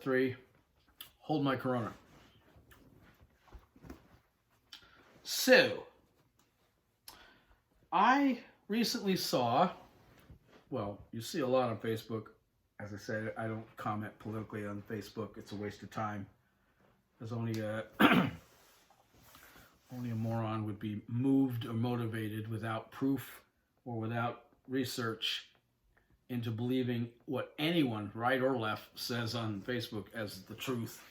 Step 3, hold my Corona. So, I recently saw, well, you see a lot on Facebook. As I said, I don't comment politically on Facebook. It's a waste of time. There's only a only a moron would be moved or motivated without proof or without research into believing what anyone, right or left, says on Facebook as the truth.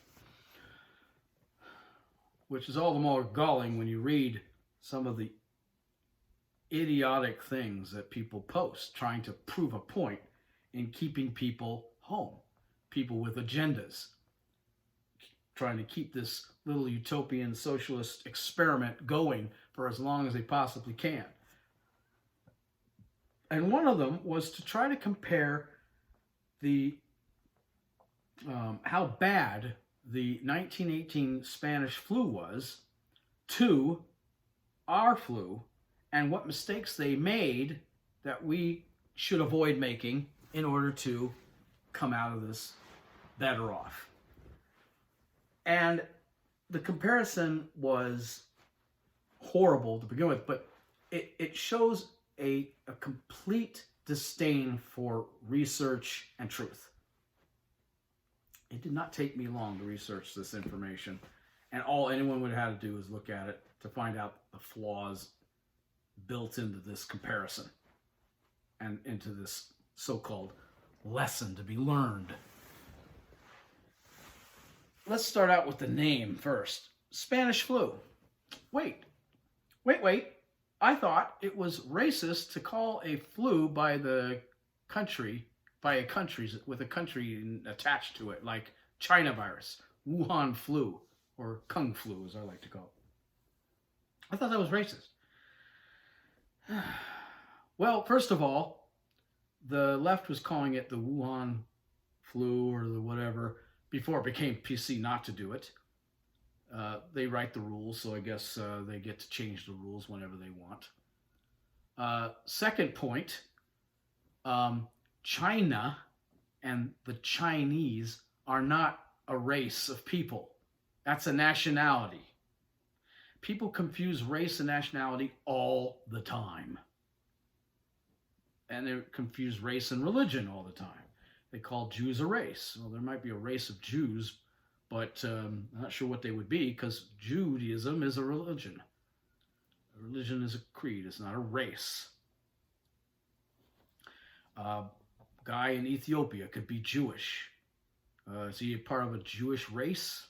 Which is all the more galling when you read some of the idiotic things that people post trying to prove a point in keeping people home. People with agendas. Trying to keep this little utopian socialist experiment going for as long as they possibly can. And one of them was to try to compare the how bad the 1918 Spanish flu was to our flu and what mistakes they made that we should avoid making in order to come out of this better off. And the comparison was horrible to begin with, but it shows a complete disdain for research and truth. It did not take me long to research this information, and all anyone would have had to do is look at it to find out the flaws built into this comparison and into this so-called lesson to be learned. Let's start out with the name first. Spanish flu. Wait. I thought it was racist to call a flu by a country with a country attached to it, like China virus, Wuhan flu, or Kung flu, as I like to call it. I thought that was racist. Well, first of all, the left was calling it the Wuhan flu or the whatever before it became PC not to do it. They write the rules, so I guess they get to change the rules whenever they want. Second point, China and the Chinese are not a race of people. That's a nationality. People confuse race and nationality all the time. And they confuse race and religion all the time. They call Jews a race. Well, there might be a race of Jews, but I'm not sure what they would be, because Judaism is a religion. A religion is a creed. It's not a race. Guy in Ethiopia could be Jewish. Is he a part of a Jewish race?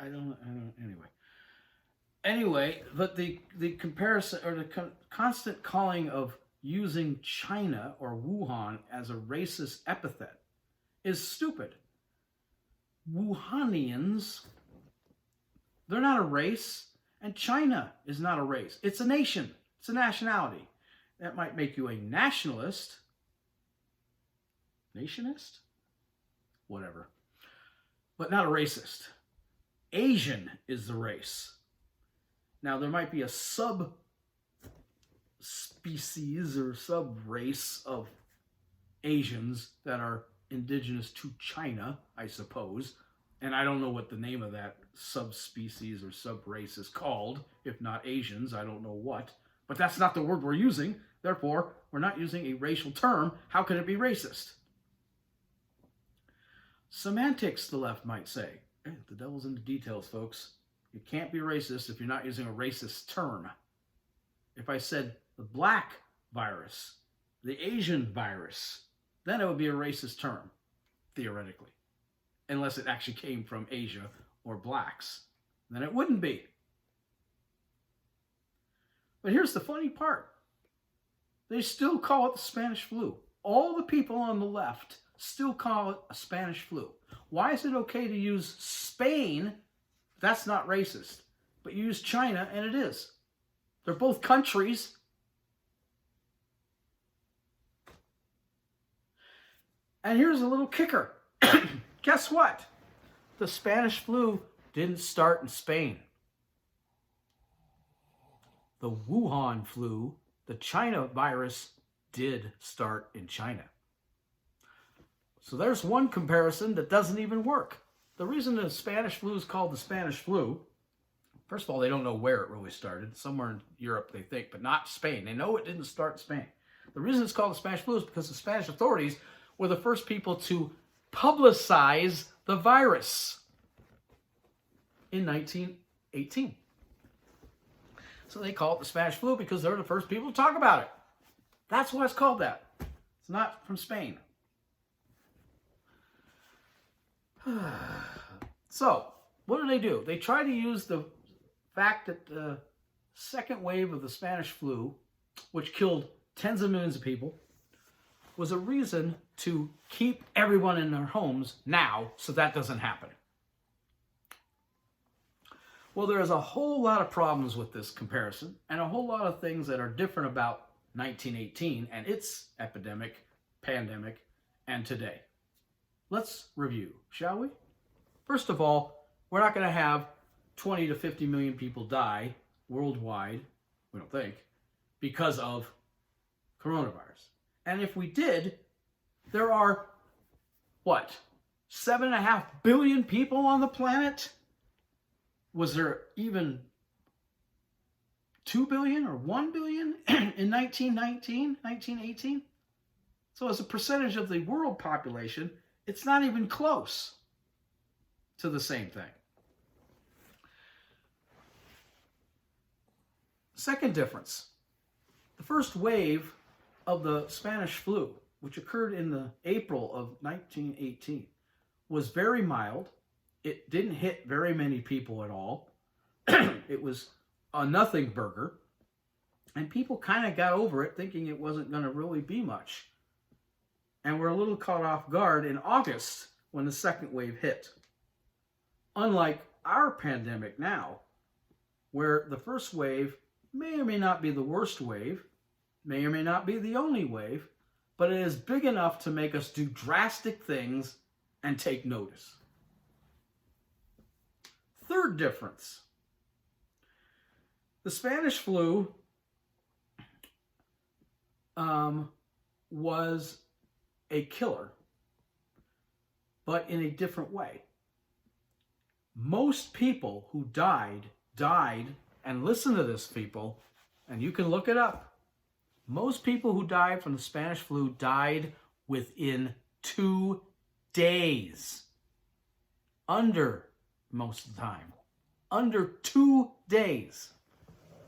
I don't anyway, but the comparison or the constant calling of using China or Wuhan as a racist epithet is stupid. Wuhanians, they're not a race, and China is not a race. It's a nation. It's a nationality. That might make you a nationalist. Nationist? Whatever. But not a racist. Asian is the race. Now, there might be a subspecies or sub-race of Asians that are indigenous to China, I suppose. And I don't know what the name of that subspecies or sub-race is called. If not Asians, I don't know what. But that's not the word we're using. Therefore, we're not using a racial term. How can it be racist? Semantics, the left might say. The devil's in the details, folks. You can't be racist if you're not using a racist term. If I said the black virus, the Asian virus, then it would be a racist term, theoretically. Unless it actually came from Asia or blacks. Then it wouldn't be. But here's the funny part. They still call it the Spanish flu. All the people on the left still call it a Spanish flu. Why is it okay to use Spain? That's not racist. But you use China, and it is. They're both countries. And here's a little kicker. Guess what? The Spanish flu didn't start in Spain. The Wuhan flu, the China virus, did start in China. So there's one comparison that doesn't even work. The reason the Spanish flu is called the Spanish flu, first of all, they don't know where it really started. Somewhere in Europe, they think, but not Spain. They know it didn't start in Spain. The reason it's called the Spanish flu is because the Spanish authorities were the first people to publicize the virus in 1918. So they call it the Spanish flu because they're the first people to talk about it. That's why it's called that. It's not from Spain. So, what do? They try to use the fact that the second wave of the Spanish flu, which killed tens of millions of people, was a reason to keep everyone in their homes now so that doesn't happen. Well, there's a whole lot of problems with this comparison and a whole lot of things that are different about 1918 and its epidemic, pandemic, and today. Let's review, shall we? First of all, we're not going to have 20 to 50 million people die worldwide, we don't think, because of coronavirus. And if we did, there are, 7.5 billion people on the planet? Was there even 2 billion or 1 billion in 1918? So as a percentage of the world population, it's not even close to the same thing. Second difference. The first wave of the Spanish flu, which occurred in the April of 1918, was very mild. It didn't hit very many people at all. It was a nothing burger. And people kind of got over it thinking it wasn't going to really be much. And were a little caught off guard in August when the second wave hit. Unlike our pandemic now, where the first wave may or may not be the worst wave, may or may not be the only wave, but it is big enough to make us do drastic things and take notice. Third difference. The Spanish flu was a killer, but in a different way. Most people who died, and listen to this, people, and you can look it up. Most people who died from the Spanish flu died within 2 days. Most of the time. Under 2 days.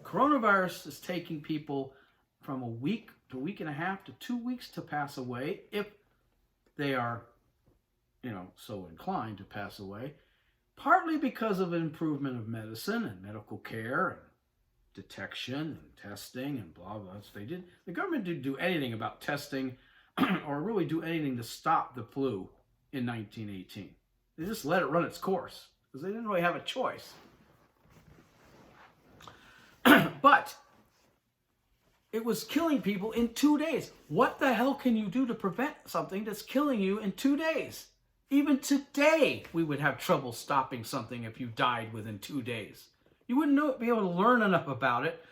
Coronavirus is taking people from a week to a week and a half to 2 weeks to pass away if they are, so inclined to pass away. Partly because of an improvement of medicine and medical care and detection and testing and blah, blah. So the government didn't do anything about testing or really do anything to stop the flu in 1918. They just let it run its course because they didn't really have a choice. But it was killing people in 2 days. What the hell can you do to prevent something that's killing you in 2 days? Even today, we would have trouble stopping something if you died within 2 days. You wouldn't be able to learn enough about it,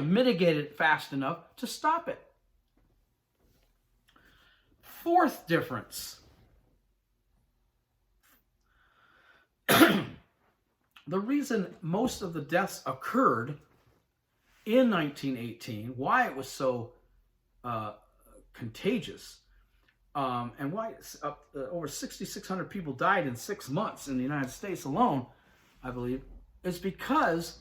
mitigate it fast enough to stop it. Fourth difference. The reason most of the deaths occurred in 1918, why it was so contagious, and why over 6,600 people died in 6 months in the United States alone, I believe, is because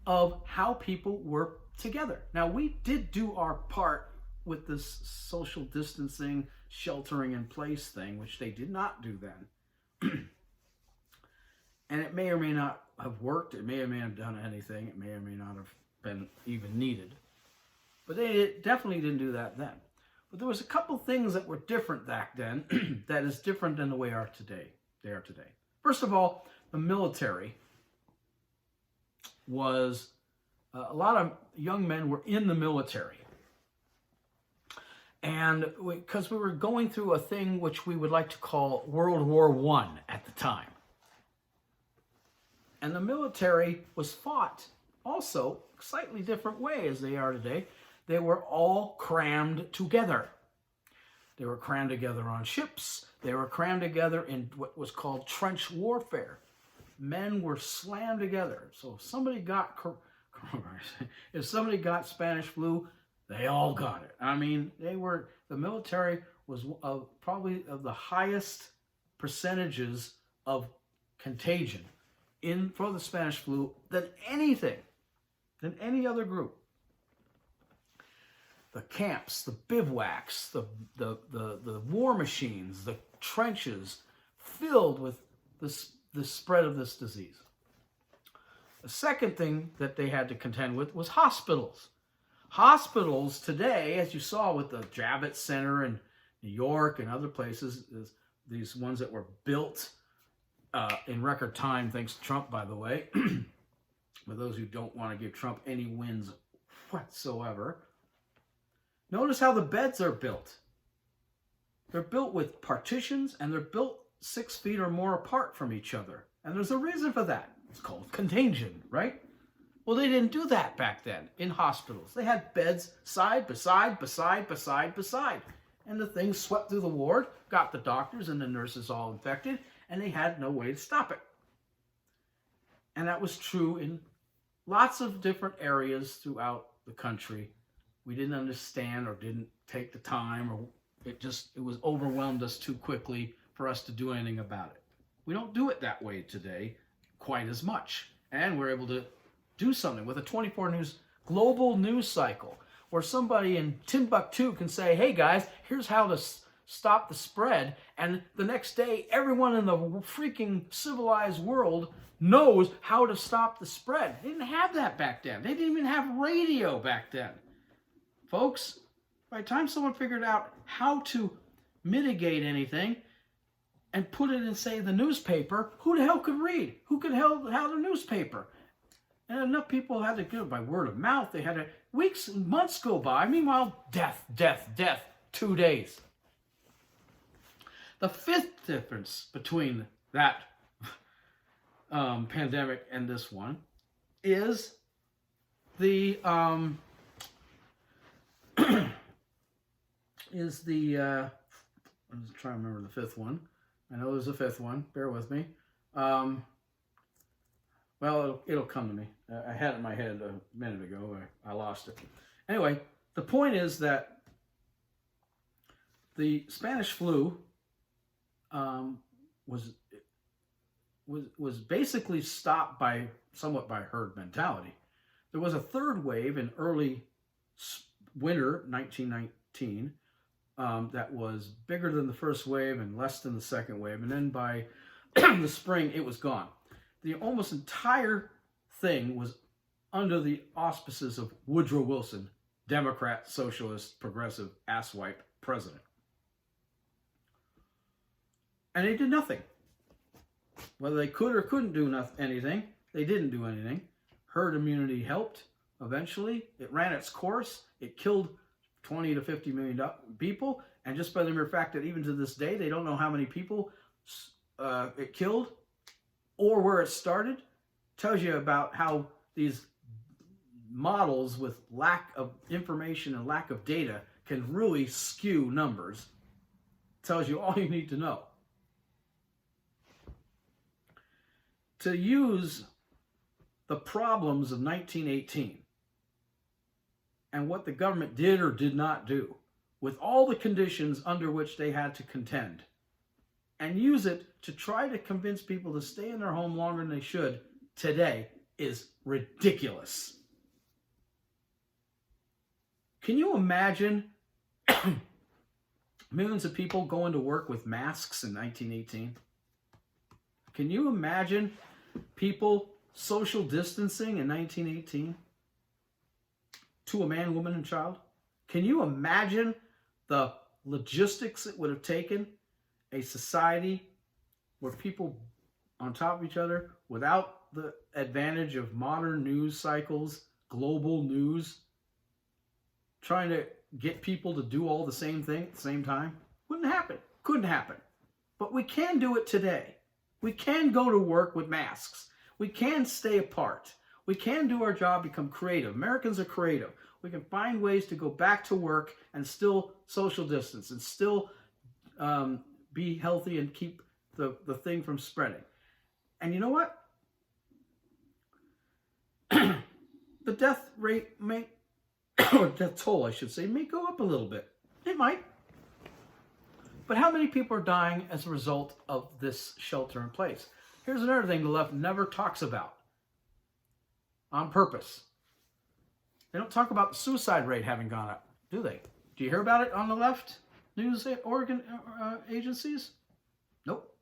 of how people were together. Now, we did do our part with this social distancing, sheltering in place thing, which they did not do then. And it may or may not have worked. It may or may not have done anything. It may or may not have been even needed. But they definitely didn't do that then. But there was a couple things that were different back then that is different than the way they are today. First of all, the military was, a lot of young men were in the military. And because we were going through a thing which we would like to call World War I at the time. And the military was fought also a slightly different way as they are today. They were all crammed together. They were crammed together on ships. They were crammed together in what was called trench warfare. Men were slammed together. So if somebody got Spanish flu, they all got it. I mean, the military was probably of the highest percentages of contagion for the Spanish flu than any other group. The camps, the bivouacs, the war machines, the trenches filled with the spread of this disease. The second thing that they had to contend with was hospitals. Hospitals today, as you saw with the Javits Center in New York and other places, these ones that were built in record time, thanks to Trump, by the way. For those who don't want to give Trump any wins whatsoever. Notice how the beds are built. They're built with partitions, and they're built 6 feet or more apart from each other. And there's a reason for that. It's called contagion, right? Well, they didn't do that back then in hospitals. They had beds side beside. And the thing swept through the ward, got the doctors and the nurses all infected, and they had no way to stop it. And that was true in lots of different areas throughout the country. We didn't understand or didn't take the time, or it was overwhelmed us too quickly for us to do anything about it. We don't do it that way today quite as much. And we're able to do something with a 24 news global news cycle where somebody in Timbuktu can say, hey guys, here's how to stop the spread. And the next day, everyone in the freaking civilized world knows how to stop the spread. They didn't have that back then. They didn't even have radio back then. Folks, by the time someone figured out how to mitigate anything and put it in, say, the newspaper, who the hell could read? Who could have the newspaper? And enough people had to get it by word of mouth. They had weeks and months go by. Meanwhile, death, 2 days. The fifth difference between that pandemic and this one is the I'm just trying to remember the fifth one. I know there's a fifth one. Bear with me. Well, it'll come to me. I had it in my head a minute ago. I lost it. Anyway, the point is that the Spanish flu was basically stopped somewhat by herd mentality. There was a third wave in early winter 1919 that was bigger than the first wave and less than the second wave. And then by the spring, it was gone. The almost entire thing was under the auspices of Woodrow Wilson, Democrat, socialist, progressive, asswipe president. And they did nothing. Whether they could or couldn't do anything, they didn't do anything. Herd immunity helped eventually. It ran its course. It killed 20 to 50 million people. And just by the mere fact that even to this day, they don't know how many people it killed or where it started, tells you about how these models with lack of information and lack of data can really skew numbers. Tells you all you need to know. To use the problems of 1918 and what the government did or did not do with all the conditions under which they had to contend, and use it to try to convince people to stay in their home longer than they should today is ridiculous. Can you imagine millions of people going to work with masks in 1918? Can you imagine people social distancing in 1918 to a man, woman, and child? Can you imagine the logistics it would have taken? A society where people on top of each other without the advantage of modern news cycles, global news, trying to get people to do all the same thing at the same time? Wouldn't happen. Couldn't happen. But we can do it today. We can go to work with masks. We can stay apart. We can do our job, become creative. Americans are creative. We can find ways to go back to work and still social distance and still be healthy and keep the thing from spreading. And you know what? The death rate may, or death toll, I should say, may go up a little bit. It might. But how many people are dying as a result of this shelter in place? Here's another thing the left never talks about on purpose. They don't talk about the suicide rate having gone up, do they? Do you hear about it on the left news agencies? Nope.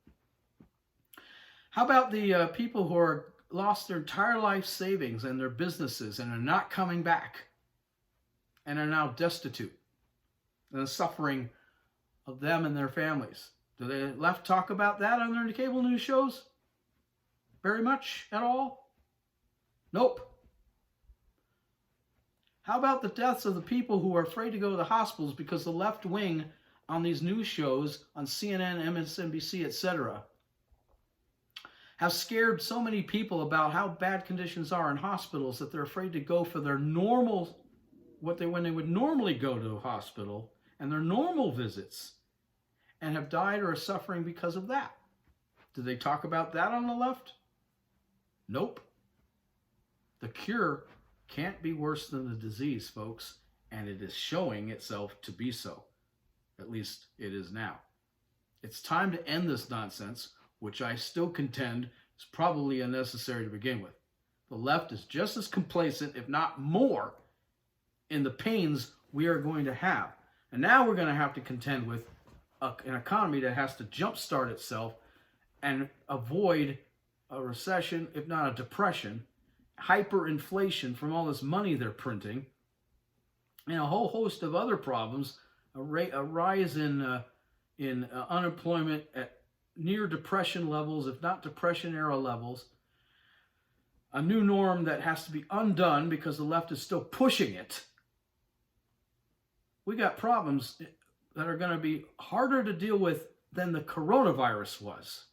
How about the people who are lost their entire life savings and their businesses and are not coming back and are now destitute and the suffering of them and their families? Do the left talk about that on their cable news shows? Very much at all? Nope. How about the deaths of the people who are afraid to go to the hospitals because the left wing on these news shows on CNN, MSNBC, etc. have scared so many people about how bad conditions are in hospitals that they're afraid to go for their normal, when they would normally go to a hospital and their normal visits, and have died or are suffering because of that. Do they talk about that on the left? Nope. The cure can't be worse than the disease, folks, and it is showing itself to be so. At least it is now. It's time to end this nonsense, which I still contend is probably unnecessary to begin with. The left is just as complacent, if not more, in the pains we are going to have. And now we're going to have to contend with an economy that has to jumpstart itself and avoid a recession, if not a depression, hyperinflation from all this money they're printing, and a whole host of other problems, a rise in unemployment at near depression levels, if not depression-era levels, a new norm that has to be undone because the left is still pushing it. We got problems that are going to be harder to deal with than the coronavirus was.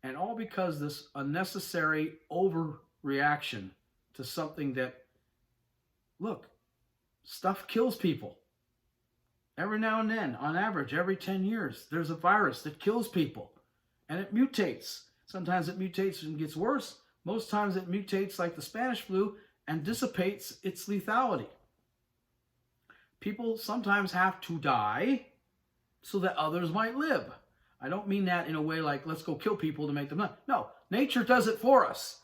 And all because this unnecessary overreaction to something that, look, stuff kills people. Every now and then, on average, every 10 years, there's a virus that kills people. And it mutates. Sometimes it mutates and gets worse. Most times it mutates like the Spanish flu and dissipates its lethality. People sometimes have to die so that others might live. I don't mean that in a way like, let's go kill people to make them live. No, nature does it for us.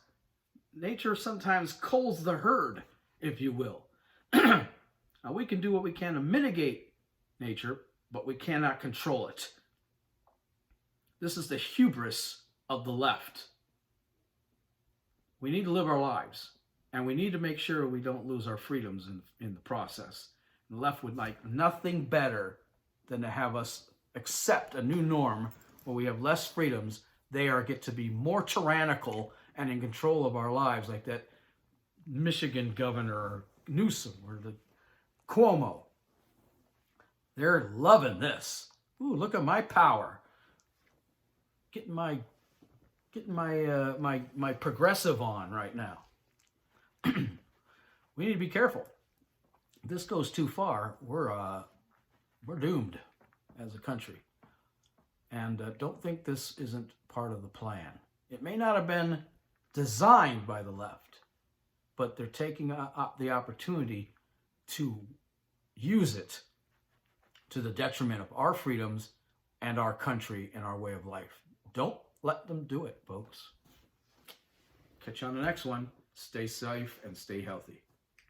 Nature sometimes culls the herd, if you will. Now, we can do what we can to mitigate nature, but we cannot control it. This is the hubris of the left. We need to live our lives, and we need to make sure we don't lose our freedoms in the process. The left would like nothing better than to have us accept a new norm where we have less freedoms. They get to be more tyrannical and in control of our lives, like that Michigan governor Newsom or the Cuomo. They're loving this. Ooh, look at my power. Getting my progressive on right now. We need to be careful. If this goes too far, we're doomed as a country. And don't think this isn't part of the plan. It may not have been designed by the left, but they're taking the opportunity to use it to the detriment of our freedoms and our country and our way of life. Don't let them do it, folks. Catch you on the next one. Stay safe and stay healthy.